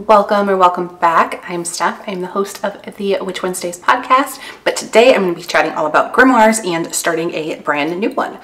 Welcome or welcome back. I'm Steph. I'm the host of the Witch Wednesdays podcast, but today I'm going to be chatting all about grimoires and starting a brand new one.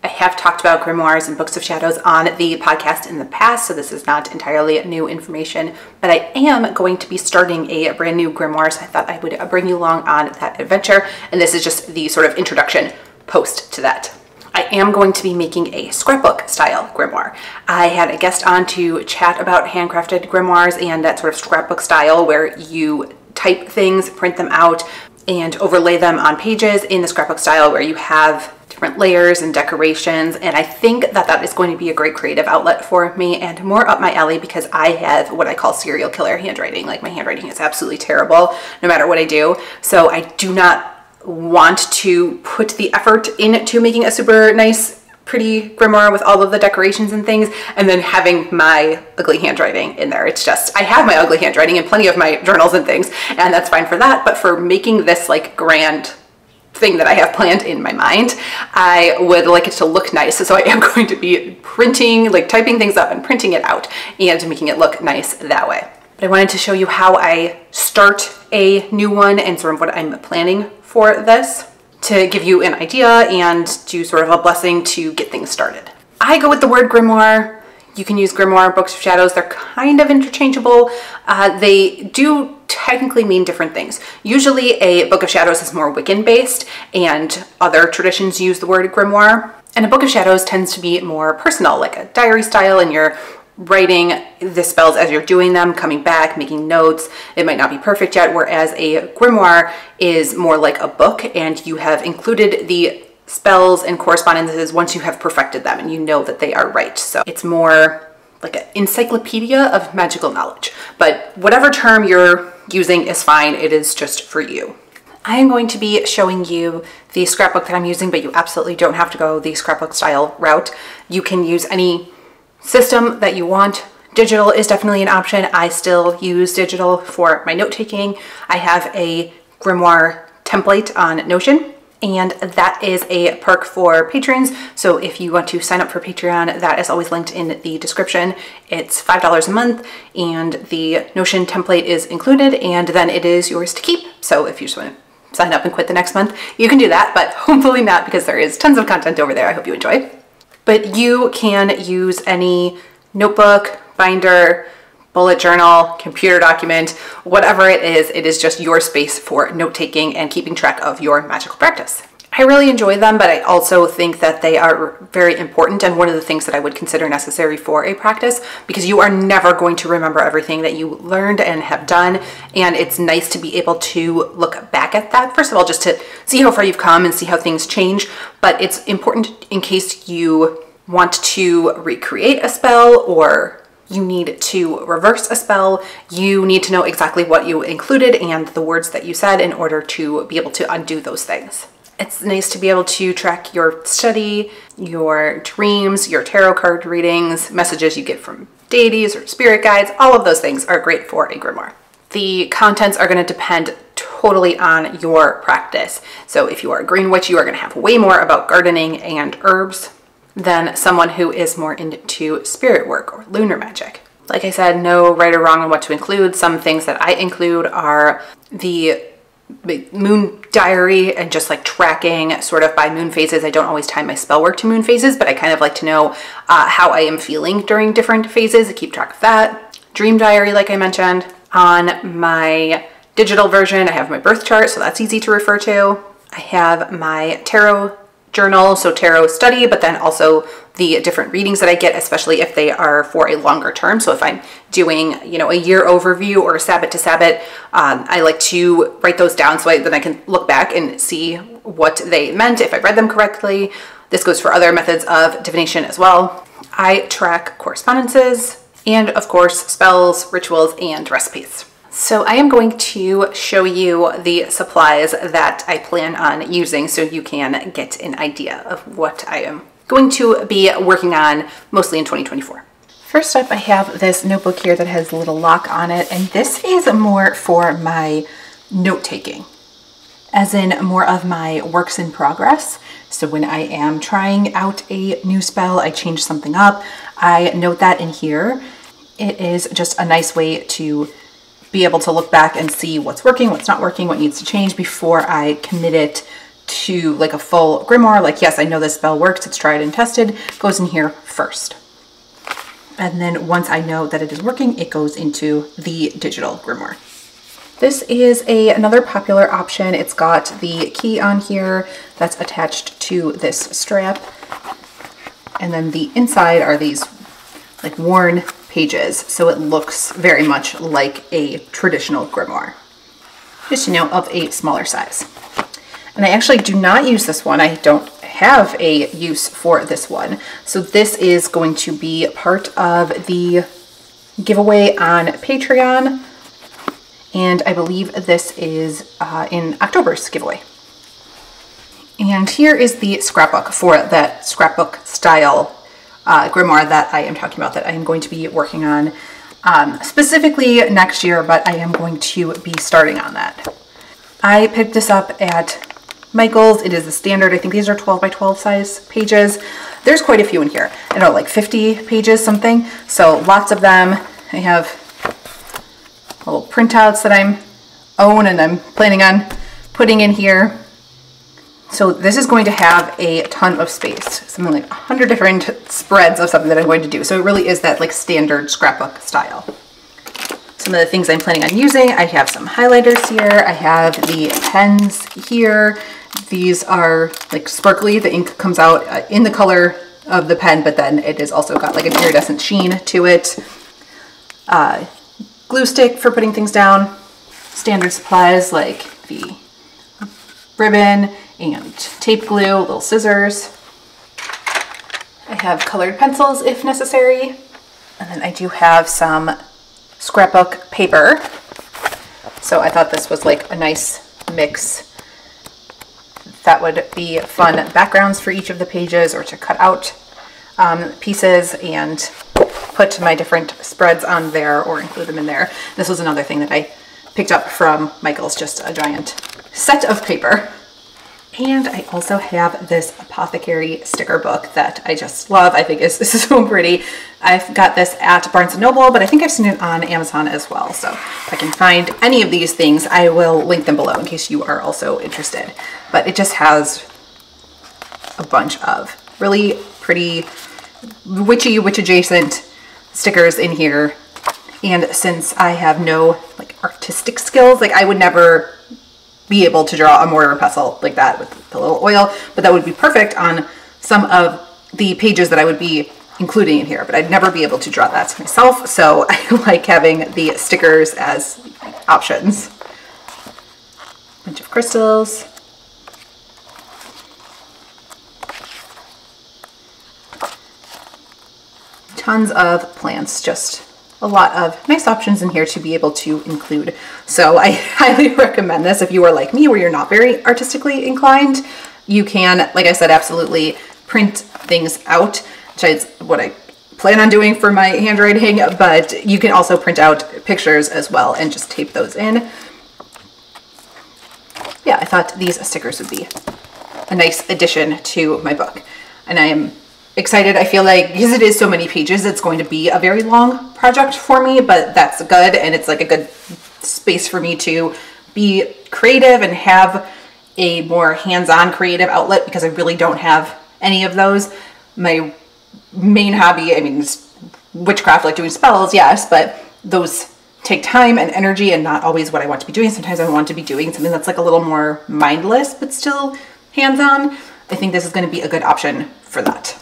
I have talked about grimoires and books of shadows on the podcast in the past, so this is not entirely new information, but I am going to be starting a brand new grimoire, so I thought I would bring you along on that adventure, and this is just the sort of introduction post to that. I am going to be making a scrapbook style grimoire. I had a guest on to chat about handcrafted grimoires and that sort of scrapbook style where you type things, print them out, and overlay them on pages in the scrapbook style where you have different layers and decorations. And I think that that is going to be a great creative outlet for me and more up my alley because I have what I call serial killer handwriting. Like, my handwriting is absolutely terrible no matter what I do. So I do not want to put the effort into making a super nice, pretty grimoire with all of the decorations and things, and then having my ugly handwriting in there. It's just, I have my ugly handwriting in plenty of my journals and things, and that's fine for that. But for making this like grand thing that I have planned in my mind, I would like it to look nice. So I am going to be printing, like typing things up and printing it out and making it look nice that way. But I wanted to show you how I start a new one and sort of what I'm planning for this to give you an idea and do sort of a blessing to get things started. I go with the word grimoire. You can use grimoire, books of shadows. They're kind of interchangeable. They do technically mean different things. Usually a book of shadows is more Wiccan based and other traditions use the word grimoire. And a book of shadows tends to be more personal, like a diary style, and you're writing the spells as you're doing them, coming back, making notes. It might not be perfect yet, whereas a grimoire is more like a book and you have included the spells and correspondences once you have perfected them and you know that they are right. So it's more like an encyclopedia of magical knowledge. But whatever term you're using is fine. It is just for you. I am going to be showing you the scrapbook that I'm using, but you absolutely don't have to go the scrapbook style route. You can use any system that you want. Digital is definitely an option. I still use digital for my note-taking. I have a grimoire template on Notion, and that is a perk for patrons. So if you want to sign up for Patreon, that is always linked in the description. It's $5 a month and the Notion template is included, and then it is yours to keep. So if you just want to sign up and quit the next month, you can do that, but hopefully not, because there is tons of content over there. I hope you enjoy. But you can use any notebook, binder, bullet journal, computer document, whatever it is just your space for note-taking and keeping track of your magical practice. I really enjoy them, but I also think that they are very important and one of the things that I would consider necessary for a practice, because you are never going to remember everything that you learned and have done, and it's nice to be able to look back at that. First of all, just to see how far you've come and see how things change, but it's important in case you want to recreate a spell or you need to reverse a spell. You need to know exactly what you included and the words that you said in order to be able to undo those things. It's nice to be able to track your study, your dreams, your tarot card readings, messages you get from deities or spirit guides. All of those things are great for a grimoire. The contents are going to depend totally on your practice. So if you are a green witch, you are going to have way more about gardening and herbs than someone who is more into spirit work or lunar magic. Like I said, no right or wrong on what to include. Some things that I include are the moon diary and just like tracking sort of by moon phases. I don't always time my spell work to moon phases, but I kind of like to know how I am feeling during different phases. I keep track of that. Dream diary, like I mentioned. On my digital version, I have my birth chart, so that's easy to refer to. I have my tarot journal, so tarot study, but then also the different readings that I get, especially if they are for a longer term. So if I'm doing, you know, a year overview or a Sabbath to Sabbath, I like to write those down so then I can look back and see what they meant, if I read them correctly. This goes for other methods of divination as well. I track correspondences and of course spells, rituals, and recipes. So I am going to show you the supplies that I plan on using so you can get an idea of what I am going to be working on mostly in 2024. First up, I have this notebook here that has a little lock on it, and this is more for my note-taking, as in more of my works in progress. So when I am trying out a new spell, I change something up, I note that in here. It is just a nice way to be able to look back and see what's working, what's not working, what needs to change before I commit it to like a full grimoire. Like, yes, I know this spell works, it's tried and tested, goes in here first. And then once I know that it is working, it goes into the digital grimoire. This is another popular option. It's got the key on here that's attached to this strap. And then the inside are these like worn pages. So it looks very much like a traditional grimoire, just, you know, of a smaller size. And I actually do not use this one. I don't have a use for this one. So this is going to be part of the giveaway on Patreon. And I believe this is in October's giveaway. And here is the scrapbook for that scrapbook style grimoire that I am talking about, that I am going to be working on specifically next year, but I am going to be starting on that. I picked this up at Michael's. It is the standard. I think these are 12 by 12 size pages. There's quite a few in here. I know, like 50 pages something. So lots of them. I have little printouts that I'm planning on putting in here. So this is going to have a ton of space, something like 100 different spreads of something that I'm going to do. So it really is that like standard scrapbook style. Some of the things I'm planning on using, I have some highlighters here. I have the pens here. These are like sparkly. The ink comes out in the color of the pen, but then it is also got like an iridescent sheen to it. Glue stick for putting things down. Standard supplies like the ribbon and tape glue, little scissors. I have colored pencils if necessary. And then I do have some scrapbook paper. So I thought this was like a nice mix that would be fun backgrounds for each of the pages, or to cut out pieces and put my different spreads on there or include them in there. This was another thing that I picked up from Michael's, just a giant set of paper. And I also have this apothecary sticker book that I just love. I think this is so pretty. I've got this at Barnes & Noble, but I think I've seen it on Amazon as well. So if I can find any of these things, I will link them below in case you are also interested. But it just has a bunch of really pretty witch adjacent stickers in here. And since I have no like artistic skills, like I would never be able to draw a mortar and pestle like that with the little oil, but that would be perfect on some of the pages that I would be including in here, but I'd never be able to draw that myself. So I like having the stickers as options. Bunch of crystals. Tons of plants, just a lot of nice options in here to be able to include. So I highly recommend this if you are like me, where you're not very artistically inclined. You can, like I said, absolutely print things out, which is what I plan on doing for my handwriting, but you can also print out pictures as well and just tape those in. Yeah, I thought these stickers would be a nice addition to my book. And I am excited. I feel like because it is so many pages, it's going to be a very long project for me, but that's good. And it's like a good space for me to be creative and have a more hands-on creative outlet, because I really don't have any of those. My main hobby, I mean, is witchcraft, like doing spells, yes, but those take time and energy and not always what I want to be doing. Sometimes I want to be doing something that's like a little more mindless, but still hands-on. I think this is going to be a good option for that.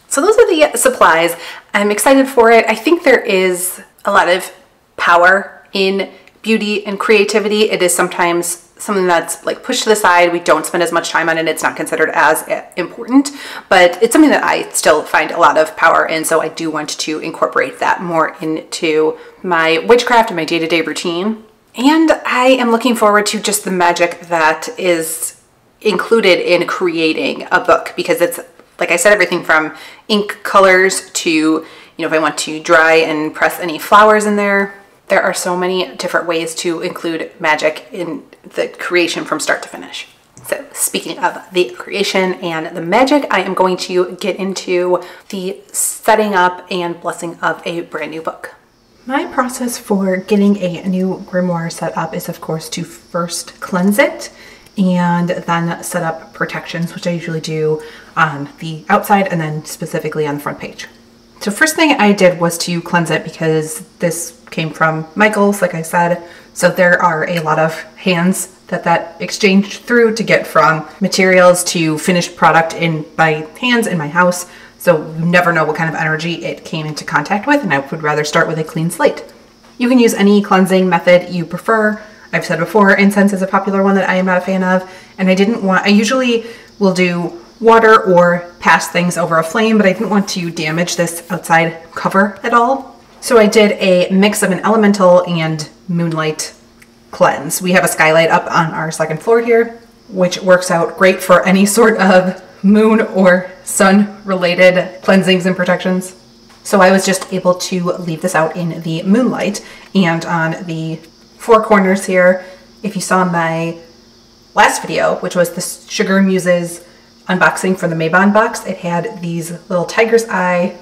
So those are the supplies. I'm excited for it. I think there is a lot of power in beauty and creativity. It is sometimes something that's like pushed to the side. We don't spend as much time on it. It's not considered as important, but it's something that I still find a lot of power in. So I do want to incorporate that more into my witchcraft and my day-to-day routine. And I am looking forward to just the magic that is included in creating a book, because it's, like I said, everything from ink colors to, you know, if I want to dry and press any flowers in there. There are so many different ways to include magic in the creation from start to finish. So speaking of the creation and the magic, I am going to get into the setting up and blessing of a brand new book. My process for getting a new grimoire set up is, of course, to first cleanse it and then set up protections, which I usually do on the outside and then specifically on the front page. So first thing I did was to cleanse it because this came from Michael's, like I said. So there are a lot of hands that exchanged through to get from materials to finished product in my hands in my house. So you never know what kind of energy it came into contact with, and I would rather start with a clean slate. You can use any cleansing method you prefer. I've said before, incense is a popular one that I am not a fan of, and I usually will do water or pass things over a flame, but I didn't want to damage this outside cover at all. So I did a mix of an elemental and moonlight cleanse. We have a skylight up on our second floor here, which works out great for any sort of moon or sun related cleansings and protections. So I was just able to leave this out in the moonlight, and on the four corners here, if you saw my last video, which was the Sugar Muses unboxing for the Maybon box, it had these little tiger's eye,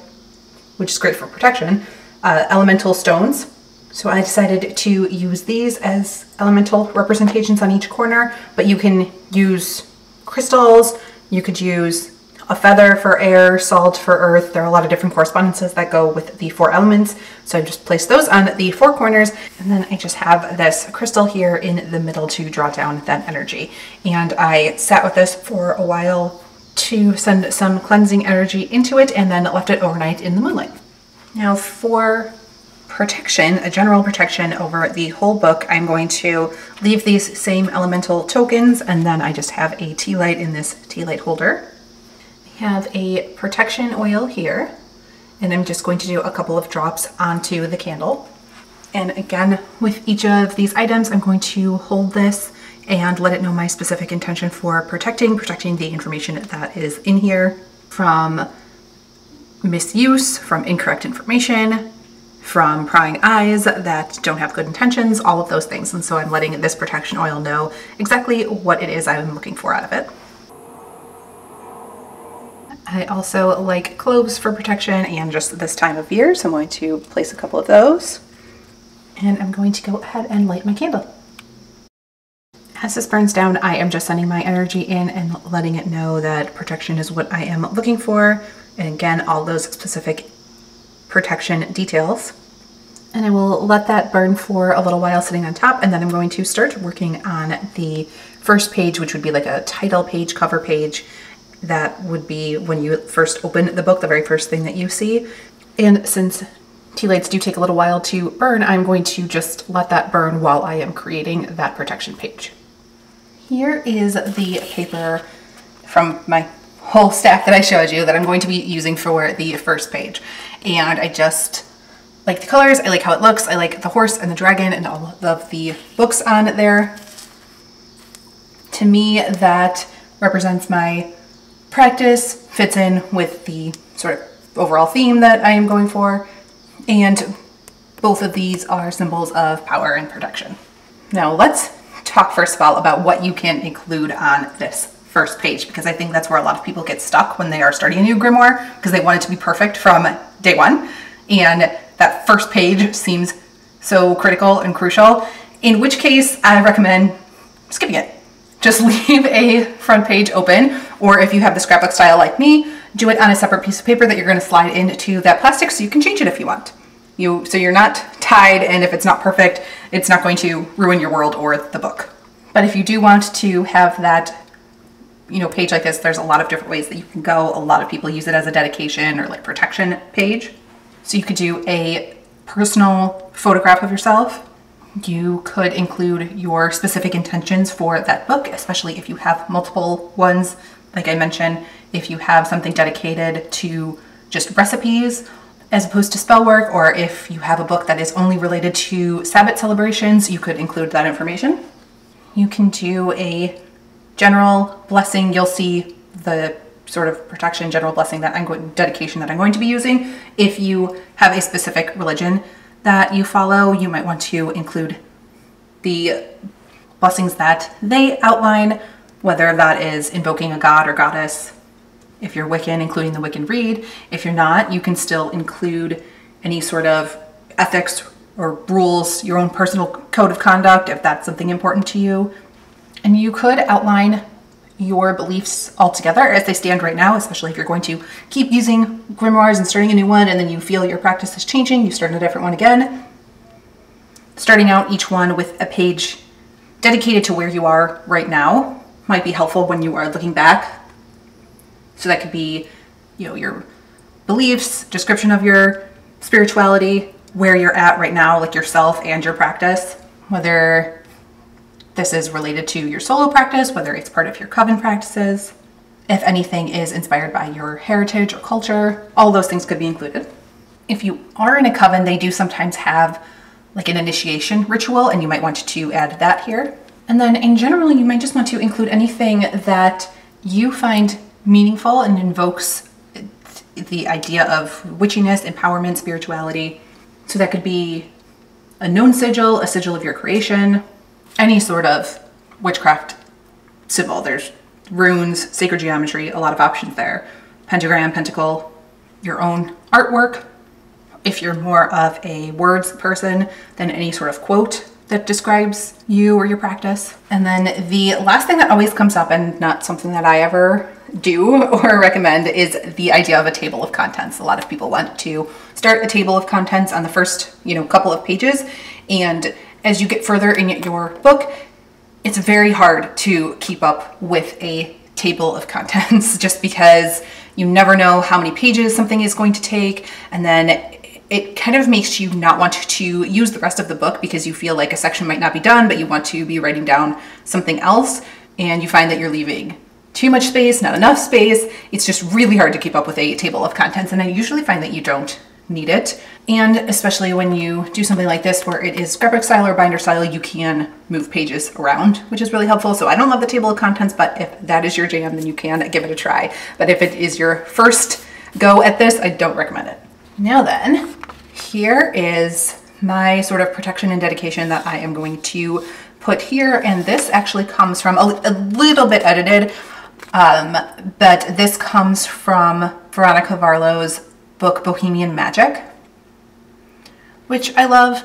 which is great for protection, elemental stones. So I decided to use these as elemental representations on each corner, but you can use crystals, you could use a feather for air, salt for earth. There are a lot of different correspondences that go with the four elements. So I just placed those on the four corners, and then I just have this crystal here in the middle to draw down that energy. And I sat with this for a while to send some cleansing energy into it and then left it overnight in the moonlight. Now for protection, a general protection over the whole book, I'm going to leave these same elemental tokens, and then I just have a tea light in this tea light holder. I have a protection oil here, and I'm just going to do a couple of drops onto the candle. And again, with each of these items, I'm going to hold this and let it know my specific intention for protecting the information that is in here from misuse, from incorrect information, from prying eyes that don't have good intentions, all of those things. And so I'm letting this protection oil know exactly what it is I'm looking for out of it. I also like cloves for protection and just this time of year, so I'm going to place a couple of those. And I'm going to go ahead and light my candle. As this burns down, I am just sending my energy in and letting it know that protection is what I am looking for. And again, all those specific protection details. And I will let that burn for a little while sitting on top, and then I'm going to start working on the first page, which would be like a title page, cover page. That would be when you first open the book, the very first thing that you see. And since tea lights do take a little while to burn, I'm going to just let that burn while I am creating that protection page. Here is the paper from my whole stack that I showed you that I'm going to be using for the first page. And I just like the colors, I like how it looks, I like the horse and the dragon and all of the books on there. To me, that represents my practice, fits in with the sort of overall theme that I am going for, and both of these are symbols of power and protection. Now let's talk first of all about what you can include on this first page, because I think that's where a lot of people get stuck when they are starting a new grimoire, because they want it to be perfect from day one, and that first page seems so critical and crucial, in which case I recommend skipping it. Just leave a front page open, or if you have the scrapbook style like me, do it on a separate piece of paper that you're going to slide into that plastic so you can change it if you want. So you're not tied, and if it's not perfect, it's not going to ruin your world or the book. But if you do want to have that page like this, there's a lot of different ways that you can go. A lot of people use it as a dedication or like protection page. So you could do a personal photograph of yourself. You could include your specific intentions for that book, especially if you have multiple ones. Like I mentioned, if you have something dedicated to just recipes as opposed to spell work, or if you have a book that is only related to Sabbath celebrations, you could include that information. You can do a general blessing. You'll see the sort of protection, general blessing dedication that I'm going to be using. If you have a specific religion that you follow, you might want to include the blessings that they outline, whether that is invoking a god or goddess. If you're Wiccan, including the Wiccan Rede. If you're not, you can still include any sort of ethics or rules, your own personal code of conduct, if that's something important to you. And you could outline your beliefs altogether as they stand right now, especially if you're going to keep using grimoires and starting a new one and then you feel your practice is changing, you start a different one again. Starting out each one with a page dedicated to where you are right now might be helpful when you are looking back. So that could be, you know, your beliefs, description of your spirituality, where you're at right now, like yourself and your practice, whether this is related to your solo practice, whether it's part of your coven practices, if anything is inspired by your heritage or culture, all those things could be included. If you are in a coven, they do sometimes have like an initiation ritual, and you might want to add that here. And then in general, you might just want to include anything that you find meaningful and invokes the idea of witchiness, empowerment, spirituality. So that could be a known sigil, a sigil of your creation, any sort of witchcraft symbol. There's runes, sacred geometry, a lot of options there. Pentagram, pentacle, your own artwork. If you're more of a words person, then any sort of quote that describes you or your practice. And then the last thing that always comes up, and not something that I ever do or recommend, is the idea of a table of contents. A lot of people want to start a table of contents on the first, couple of pages. And as you get further in your book, it's very hard to keep up with a table of contents just because you never know how many pages something is going to take. And then it kind of makes you not want to use the rest of the book because you feel like a section might not be done, but you want to be writing down something else. And you find that you're leaving too much space, not enough space. It's just really hard to keep up with a table of contents. And I usually find that you don't need it. And especially when you do something like this where it is scrapbook style or binder style, you can move pages around, which is really helpful. So I don't love the table of contents, but if that is your jam, then you can give it a try. But if it is your first go at this, I don't recommend it. Now then, here is my sort of protection and dedication that I am going to put here. And this actually comes from a little bit edited, but this comes from Veronica Varlow's book, Bohemian Magic, which I love.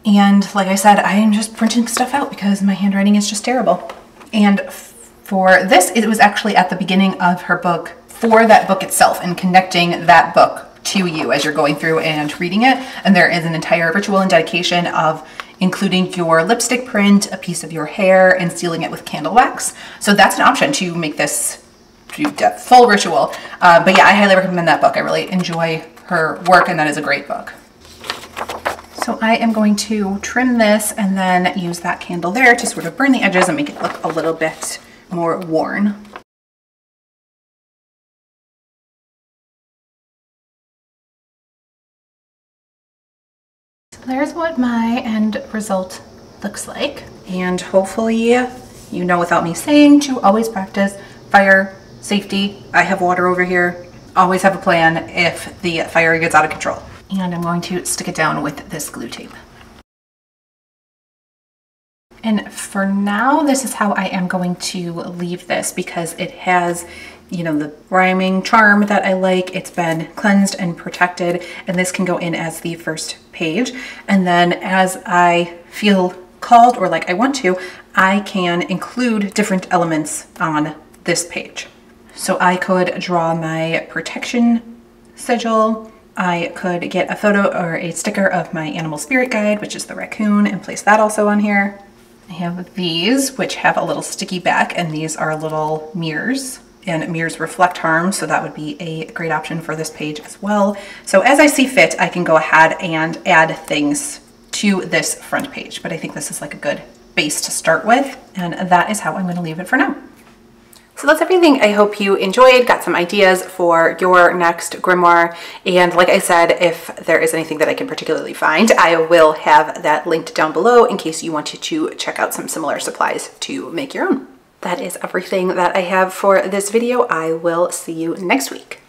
And like I said, I am just printing stuff out because my handwriting is just terrible. And for this, it was actually at the beginning of her book for that book itself and connecting that book to you as you're going through and reading it. And there is an entire ritual and dedication of including your lipstick print, a piece of your hair, and sealing it with candle wax. So that's an option to make this full ritual. But yeah, I highly recommend that book. I really enjoy her work, and that is a great book. So I am going to trim this and then use that candle there to sort of burn the edges and make it look a little bit more worn. There's what my end result looks like. And hopefully you know without me saying to always practice fire safety. I have water over here. Always have a plan if the fire gets out of control. And I'm going to stick it down with this glue tape. And for now, this is how I am going to leave this because it has, the rhyming charm that I like. It's been cleansed and protected, and this can go in as the first page. And then as I feel called or like I want to, I can include different elements on this page. So I could draw my protection sigil. I could get a photo or a sticker of my animal spirit guide, which is the raccoon, and place that also on here. I have these, which have a little sticky back, and these are little mirrors, and mirrors reflect harm, so that would be a great option for this page as well. So as I see fit, I can go ahead and add things to this front page, but I think this is like a good base to start with, and that is how I'm going to leave it for now. So that's everything. I hope you enjoyed, got some ideas for your next grimoire. And like I said, if there is anything that I can particularly find, I will have that linked down below in case you wanted to check out some similar supplies to make your own. That is everything that I have for this video. I will see you next week.